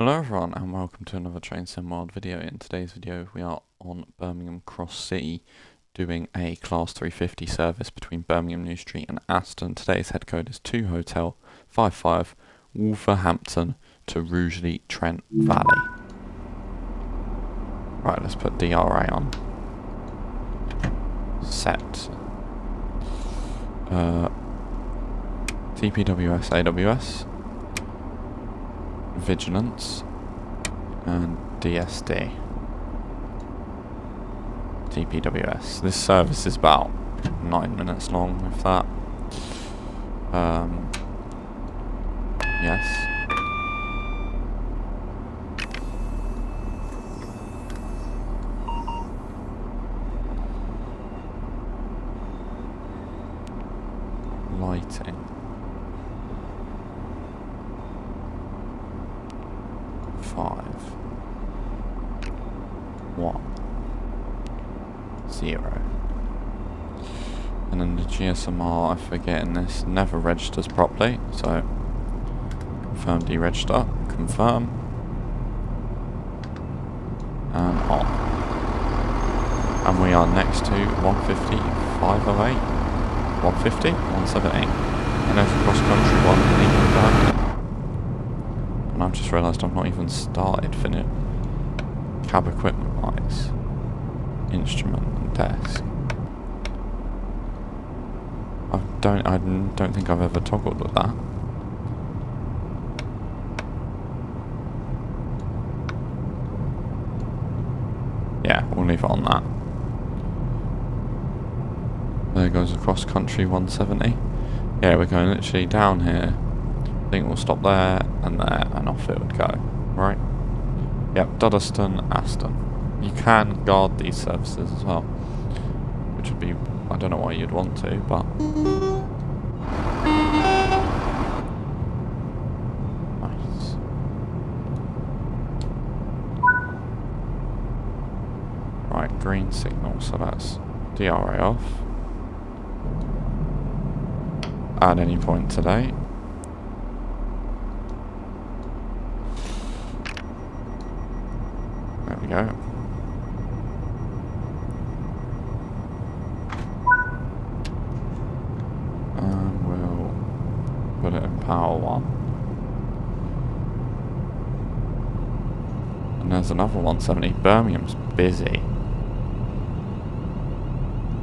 Hello everyone and welcome to another Train Sim World video. In today's video we are on Birmingham Cross City doing a Class 350 service between Birmingham New Street and Aston. Today's head code is 2 Hotel 55 Wolverhampton to Rugeley, Trent Valley. Right, let's put DRA on. Set. TPWS AWS. Vigilance and DSD. TPWS. This service is about 9 minutes long, if that. Yes. Lighting. 5 1 0. And then the GSMR, I forget in this, never registers properly, so confirm deregister, confirm, and on. And we are next to 150, 508, 150, 170, and over cross country 1 leaving Birmingham. And I've just realised I've not even started cab equipment lights, instrument and desk. I don't think I've ever toggled with that. Yeah, we'll leave it on that. There goes across country 170. Yeah, we're going literally down here. I think we'll stop there, and off it would go. Right? Yep, Duddeston, Aston. You can guard these services as well, which would be, I don't know why you'd want to, but nice. Right, green signal, so that's DRA off. At any point today. There we go. And we'll put it in power 1. And there's another 170. Birmingham's busy.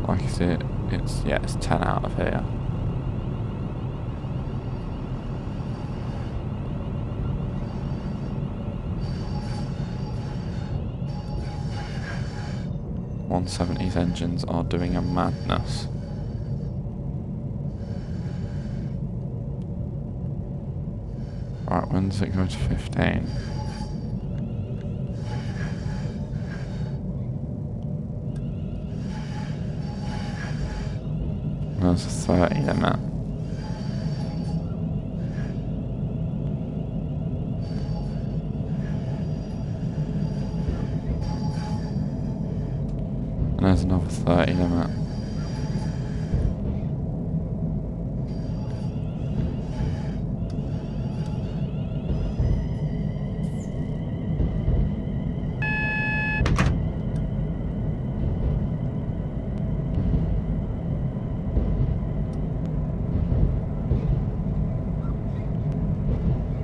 Like I said, it's 10 out of here. .170's engines are doing a madness. Right, when does it go to 15? There's a 30 limit. And there's another 30 limit.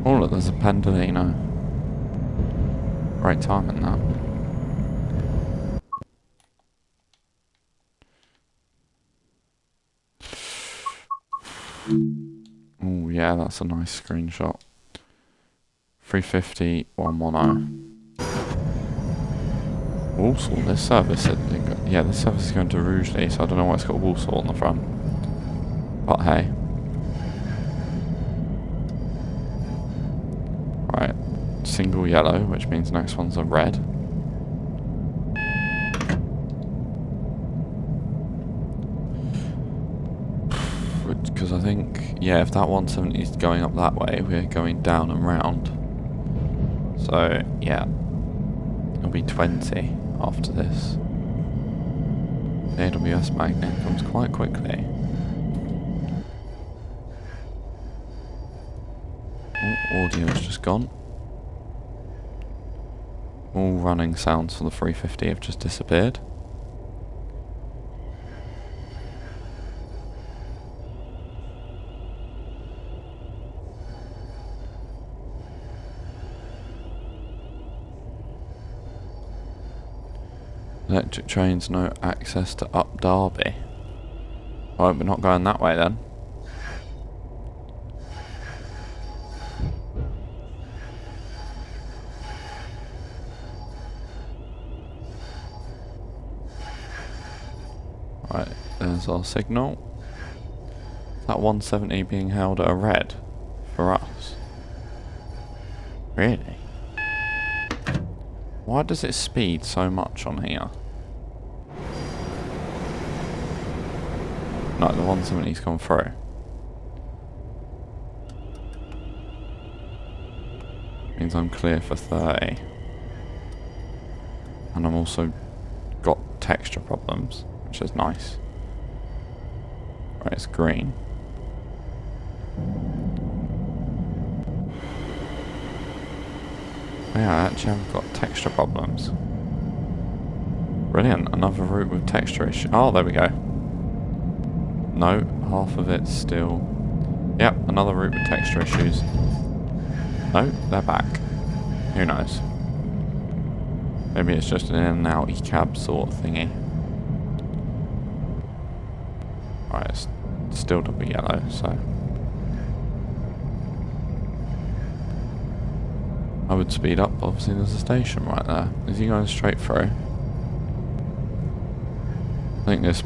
Oh look, there's a Pendolino. Great timing that. Oh yeah, that's a nice screenshot. 350 110. Walsall, this service this service is going to Rugeley, so I don't know why it's got Walsall on the front. But hey. Right, single yellow, which means next one's a red. Because I think, yeah, if that 170 is going up that way, we're going down and round. So, yeah, it'll be 20 after this. The AWS magnet comes quite quickly. Oh, audio's just gone. All running sounds for the 350 have just disappeared. Electric trains, no access to Up Derby. Well, we're not going that way then. Right, there's our signal. That 170 being held at a red for us. Really? Why does it speed so much on here? No, the 170's gone through. Means I'm clear for 30. And I'm also got texture problems, which is nice. Right, it's green. Yeah, actually I've got texture problems. Brilliant, another route with texture issue. Oh, there we go. No, half of it's still... Yep, another route with texture issues. No, they're back. Who knows? Maybe it's just an in and out cab sort of thingy. Right, it's still double yellow, so... I would speed up, obviously there's a station right there. Is he going straight through? I think this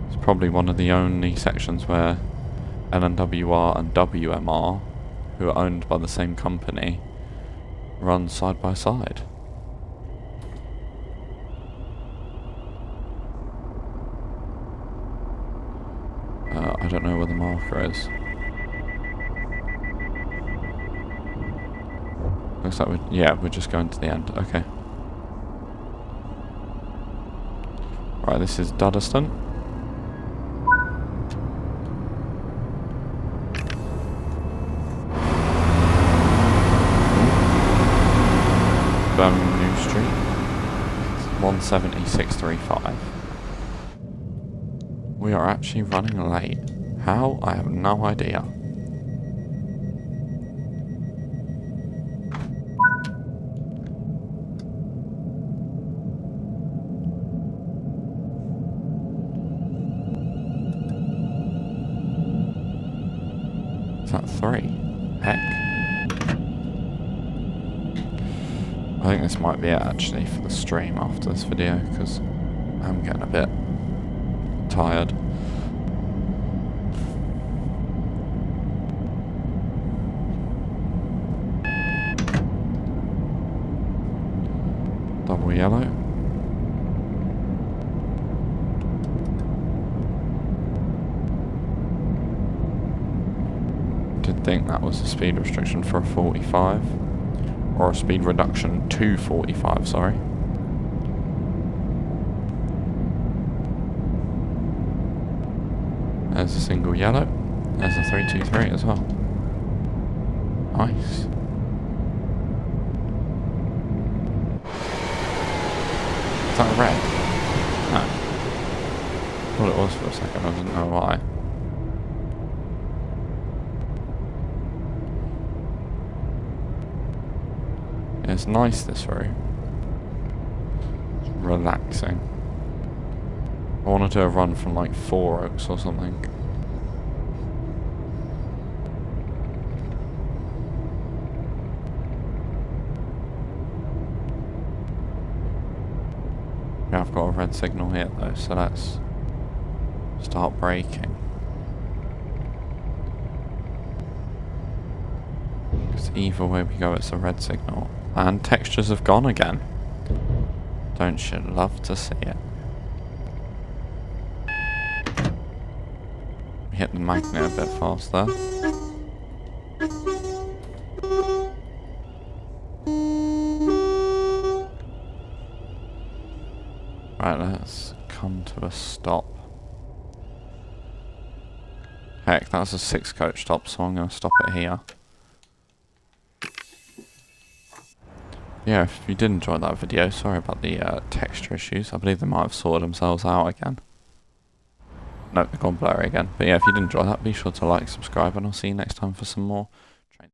is probably one of the only sections where LNWR and WMR, who are owned by the same company, run side by side. I don't know where the marker is. Looks like we're just going to the end. Okay. Right, this is Duddeston. Birmingham New Street. 170,635. We are actually running late. How? I have no idea. Is that 3? Heck. I think this might be it actually for the stream after this video, because I'm getting a bit tired. Double yellow. Did think that was a speed restriction for a 45, or a speed reduction to 45, sorry. There's a single yellow. There's a 323 as well. Nice. Is that red? No. Thought it was for a second, I didn't know why. Yeah, it's nice this route. It's relaxing. I want to do a run from like 4 Oaks or something. Yeah, I've got a red signal here though, so let's start braking. Because either way we go, it's a red signal. And textures have gone again. Don't you love to see it? We hit the magnet a bit faster. Right, let's come to a stop. Heck, that's a 6-coach stop, so I'm going to stop it here. Yeah, if you did enjoy that video, sorry about the texture issues. I believe they might have sorted themselves out again. Nope, they've gone blurry again. But yeah, if you did enjoy that, be sure to like, subscribe, and I'll see you next time for some more Trent.